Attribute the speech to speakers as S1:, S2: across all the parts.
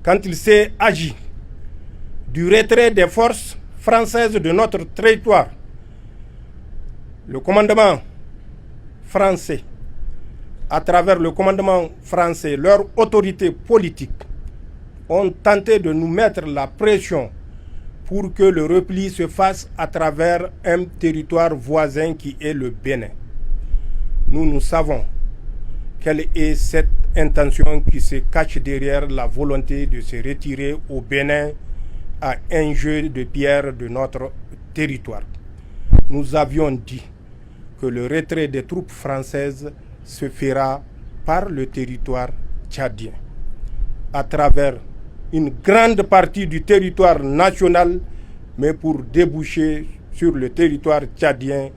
S1: quand il s'est agi du retrait des forces françaises de notre territoire, le commandement français, à travers le commandement français, leur autorité politique, ont tenté de nous mettre la pression pour que le repli se fasse à travers un territoire voisin qui est le Bénin. Nous savons quelle est cette intention qui se cache derrière la volonté de se retirer au Bénin à un jeu de pierre de notre territoire. Nous avions dit que le retrait des troupes françaises se fera par le territoire tchadien, à travers une grande partie du territoire national, mais pour déboucher sur le territoire tchadien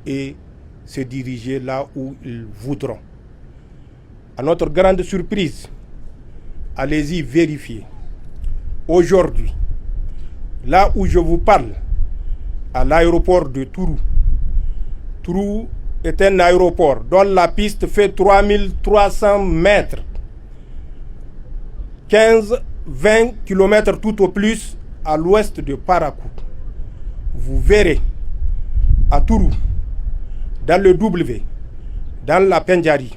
S1: et se diriger là où ils voudront. À notre grande surprise, allez-y vérifier. Aujourd'hui, là où je vous parle, à l'aéroport de Tourou, Tourou est un aéroport dont la piste fait 3300 mètres, 15-20 km tout au plus à l'ouest de Parakou. Vous verrez à Tourou, dans le W, dans la Pendjari,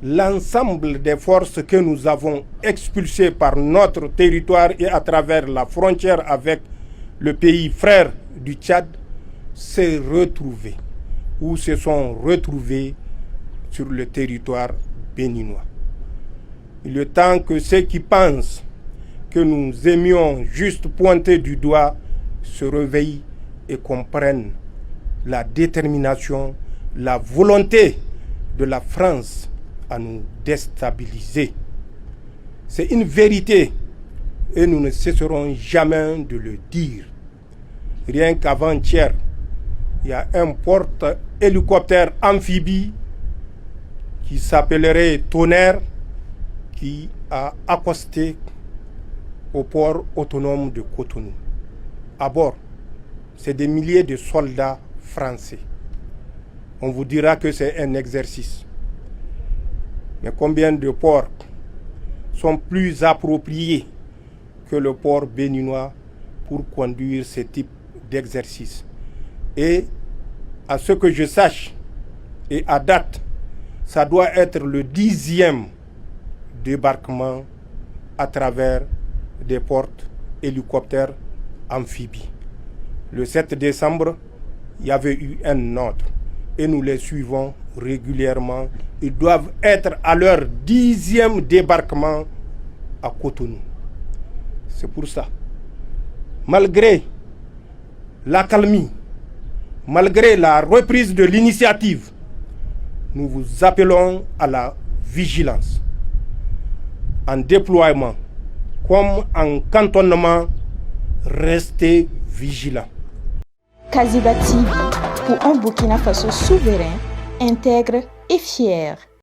S1: l'ensemble des forces que nous avons expulsées par notre territoire et à travers la frontière avec le pays frère du Tchad s'est retrouvé ou se sont retrouvés sur le territoire béninois. Il est temps que ceux qui pensent que nous aimions juste pointer du doigt se réveillent et comprennent la détermination, la volonté de la France à nous déstabiliser. C'est une vérité et nous ne cesserons jamais de le dire. Rien qu'avant-hier, il y a un porte-hélicoptère amphibie qui s'appellerait Tonnerre qui a accosté au port autonome de Cotonou. À bord, c'est des milliers de soldats français. On vous dira que c'est un exercice. Mais combien de ports sont plus appropriés que le port béninois pour conduire ce type d'exercice? Et à ce que je sache, et à date, ça doit être le 10e débarquement à travers des portes hélicoptères amphibies. Le 7 décembre, il y avait eu un autre et nous les suivons régulièrement. Ils doivent être à leur 10e débarquement à Cotonou. C'est pour ça, malgré l'accalmie, malgré la reprise de l'initiative, nous vous appelons à la vigilance. En déploiement comme en cantonnement, restez vigilants.
S2: Kaziba TV, pour un Burkina Faso souverain, intègre et fier.